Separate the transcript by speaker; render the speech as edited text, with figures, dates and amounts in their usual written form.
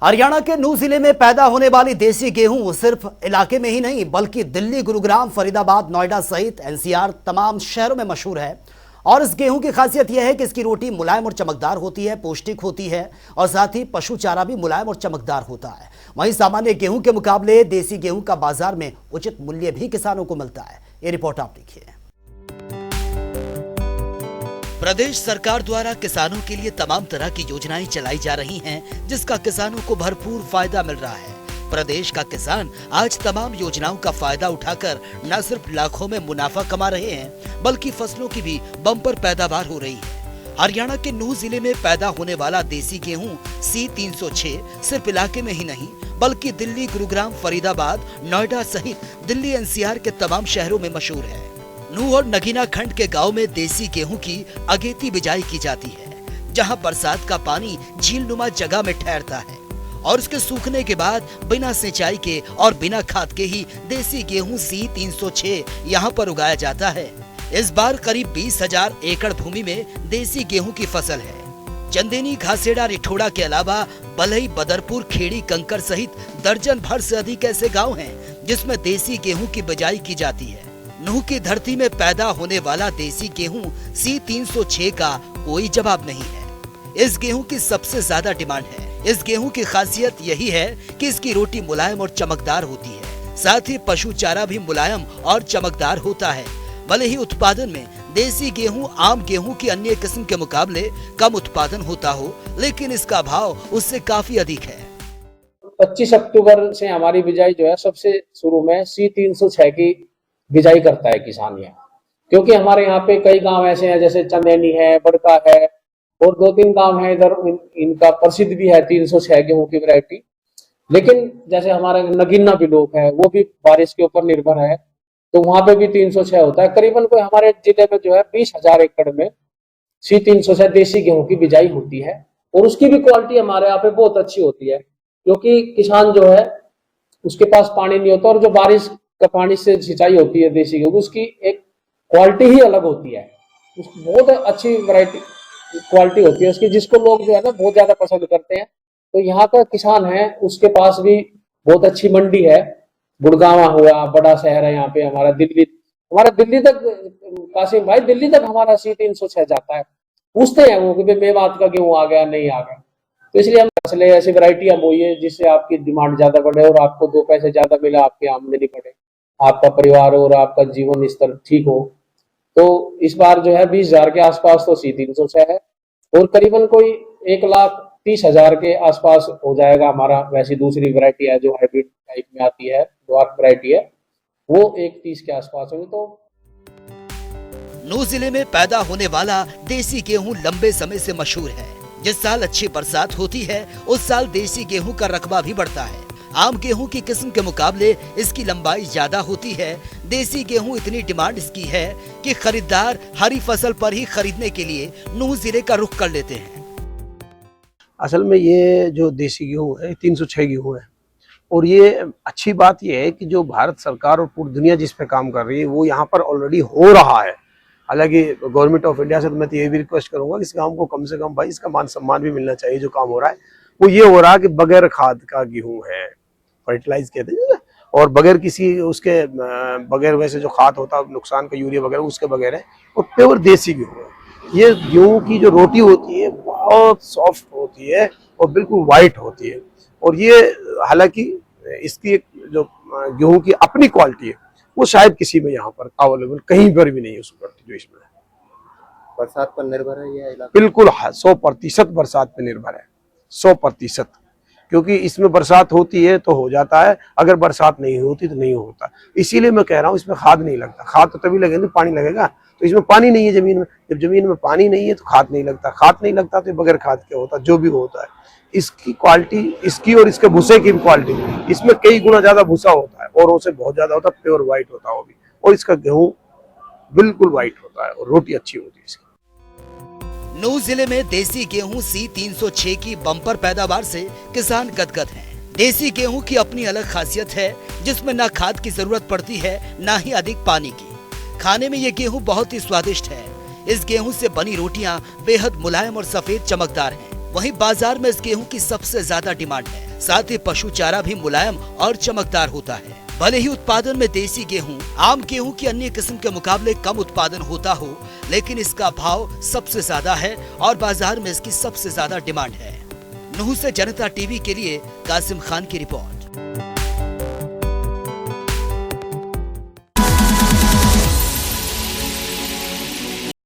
Speaker 1: हरियाणा के नूह जिले में पैदा होने वाली देसी गेहूं सिर्फ इलाके में ही नहीं बल्कि दिल्ली, गुरुग्राम, फरीदाबाद, नोएडा सहित एनसीआर तमाम शहरों में मशहूर है। और इस गेहूं की खासियत यह है कि इसकी रोटी मुलायम और चमकदार होती है, पौष्टिक होती है और साथ ही पशु चारा भी मुलायम और चमकदार होता है। वहीं सामान्य गेहूं के मुकाबले देसी गेहूं का बाजार में उचित मूल्य भी किसानों को मिलता है। ये रिपोर्ट आप देखिए। प्रदेश सरकार द्वारा किसानों के लिए तमाम तरह की योजनाएं चलाई जा रही हैं, जिसका किसानों को भरपूर फायदा मिल रहा है। प्रदेश का किसान आज तमाम योजनाओं का फायदा उठाकर न सिर्फ लाखों में मुनाफा कमा रहे हैं, बल्कि फसलों की भी बम्पर पैदावार हो रही है। हरियाणा के नूह जिले में पैदा होने वाला देसी गेहूं C306 सिर्फ इलाके में ही नहीं बल्कि दिल्ली, गुरुग्राम, फरीदाबाद, नोएडा सहित दिल्ली एनसीआर के तमाम शहरों में मशहूर है। नूह और नगीना खंड के गांव में देसी गेहूं की अगेती बिजाई की जाती है, जहां बरसात का पानी झील नुमा जगह में ठहरता है और उसके सूखने के बाद बिना सिंचाई के और बिना खाद के ही देसी गेहूं C306 यहां पर उगाया जाता है। इस बार करीब 20,000 एकड़ भूमि में देसी गेहूं की फसल है। चंदेनी, घासेड़ा, रिठोड़ा के अलावा बलई, बदरपुर, खेड़ी, कंकर सहित दर्जन भर से अधिक ऐसे गाँव हैं जिसमें देसी गेहूं की बिजाई की जाती है। नूह की धरती में पैदा होने वाला देसी गेहूं C306 का कोई जवाब नहीं है। इस गेहूं की सबसे ज्यादा डिमांड है। इस गेहूं की खासियत यही है कि इसकी रोटी मुलायम और चमकदार होती है, साथ ही पशु चारा भी मुलायम और चमकदार होता है। भले ही उत्पादन में देसी गेहूं आम गेहूं की अन्य किस्म के मुकाबले कम उत्पादन होता हो, लेकिन इसका भाव उससे काफी अधिक है।
Speaker 2: 25 अक्टूबर से हमारी बिजाई जो है सबसे शुरू में C306 की बिजाई करता है किसान यहाँ, क्योंकि हमारे यहाँ पे कई गांव ऐसे हैं जैसे चंदेनी है, बड़का है और 2-3 गांव है इधर, इनका प्रसिद्ध भी है 306 गेहूं की वैरायटी। लेकिन जैसे हमारे नगीना भी लोग है, वो भी बारिश के ऊपर निर्भर है, तो वहां पे भी 306 होता है। करीबन कोई हमारे जिले में जो है 20,000 एकड़ में C306 देसी गेहूं की बिजाई होती है और उसकी भी क्वालिटी हमारे यहाँ पे बहुत अच्छी होती है, क्योंकि किसान जो है उसके पास पानी नहीं होता और जो बारिश का पानी से सिंचाई होती है देसी गेहूं, उसकी एक क्वालिटी ही अलग होती है। बहुत अच्छी वैरायटी क्वालिटी होती है उसकी, जिसको लोग जो है ना बहुत ज्यादा पसंद करते हैं। तो यहाँ का किसान है उसके पास भी बहुत अच्छी मंडी है। गुड़गांव हुआ, बड़ा शहर है यहाँ पे, हमारा दिल्ली तक, कासिम भाई दिल्ली तक हमारा C306 जाता है। पूछते हैं वो कि मेवात का गेहूं आ गया नहीं आ गया, तो इसलिए हम फसलें ऐसी वैरायटियां बोइए जिससे आपकी डिमांड ज्यादा बढ़े और आपको 2 पैसे ज्यादा मिले, आपकी आमदनी बढ़े, आपका परिवार और आपका जीवन स्तर ठीक हो। तो इस बार जो है 20,000 के आसपास तो C306 है और करीबन कोई 1,30,000 के आसपास हो जाएगा हमारा। वैसी दूसरी वैरायटी है जो हाइब्रिड टाइप में आती है, ड्वार्फ वैरायटी है, वो 1,30 के आसपास होगी। तो
Speaker 1: नूह जिले में पैदा होने वाला देसी गेहूं लंबे समय से मशहूर है। जिस साल अच्छी बरसात होती है उस साल देसी गेहूं का रकबा भी बढ़ता है। आम गेहूं की किस्म के मुकाबले इसकी लंबाई ज्यादा होती है। देसी गेहूं इतनी डिमांड इसकी है कि खरीदार हरी फसल पर ही खरीदने के लिए नूह जिले का रुख कर लेते हैं।
Speaker 3: असल में ये जो देसी गेहूं है 306 गेहूं है और ये अच्छी बात ये है कि जो भारत सरकार और पूरी दुनिया जिस पे काम कर रही है वो यहाँ पर ऑलरेडी हो रहा है। हालांकि गवर्नमेंट ऑफ इंडिया से तो मैं तो ये भी रिक्वेस्ट करूंगा कि इस काम को कम से कम भाई इसका मान सम्मान भी मिलना चाहिए। जो काम हो रहा है वो ये हो रहा है कि बगैर खाद का गेहूं है, फर्टिलाइज कहते हैं, और बगैर किसी उसके बगैर वैसे जो खाद होता है नुकसान का यूरिया वगैरह उसके बगैर है, और प्योर देसी गेहूं है। ये गेहूं की जो रोटी होती है बहुत सॉफ्ट होती है और बिल्कुल वाइट होती है। और ये हालांकि इसकी जो गेहूं की अपनी क्वालिटी है वो शायद किसी में यहाँ पर अवेलेबल कहीं पर भी नहीं है उस क्वालिटी जो इसमें है।
Speaker 4: बरसात पर निर्भर है ये इलाका?
Speaker 3: बिल्कुल 100% बरसात पर निर्भर है, 100%, क्योंकि इसमें बरसात होती है तो हो जाता है, अगर बरसात नहीं होती तो नहीं होता। इसीलिए मैं कह रहा हूँ इसमें खाद नहीं लगता। खाद तो तभी लगेगा पानी लगेगा, तो इसमें पानी नहीं है जमीन में। जब जमीन में पानी नहीं है तो खाद नहीं लगता, खाद नहीं लगता तो बगैर खाद के होता जो भी होता है। इसकी क्वालिटी, इसकी और इसके भूसे की क्वालिटी, इसमें कई गुना ज्यादा भूसा होता है और उसे बहुत ज्यादा होता है, प्योर व्हाइट होता है वो भी, और इसका गेहूं बिल्कुल व्हाइट होता है और रोटी अच्छी होती है इसकी।
Speaker 1: नूह जिले में देसी गेहूं C306 की बम्पर पैदावार से किसान गदगद हैं। देसी गेहूं की अपनी अलग खासियत है जिसमें न खाद की जरूरत पड़ती है न ही अधिक पानी की। खाने में ये गेहूं बहुत ही स्वादिष्ट है। इस गेहूं से बनी रोटियां बेहद मुलायम और सफेद चमकदार हैं। वहीं बाजार में इस गेहूं की सबसे ज्यादा डिमांड है। साथ ही पशु चारा भी मुलायम और चमकदार होता है। भले ही उत्पादन में देसी गेहूं आम गेहूं की अन्य किस्म के मुकाबले कम उत्पादन होता हो, लेकिन इसका भाव सबसे ज्यादा है और बाजार में इसकी सबसे ज्यादा डिमांड है। नूह से जनता टीवी के लिए कासिम खान की रिपोर्ट।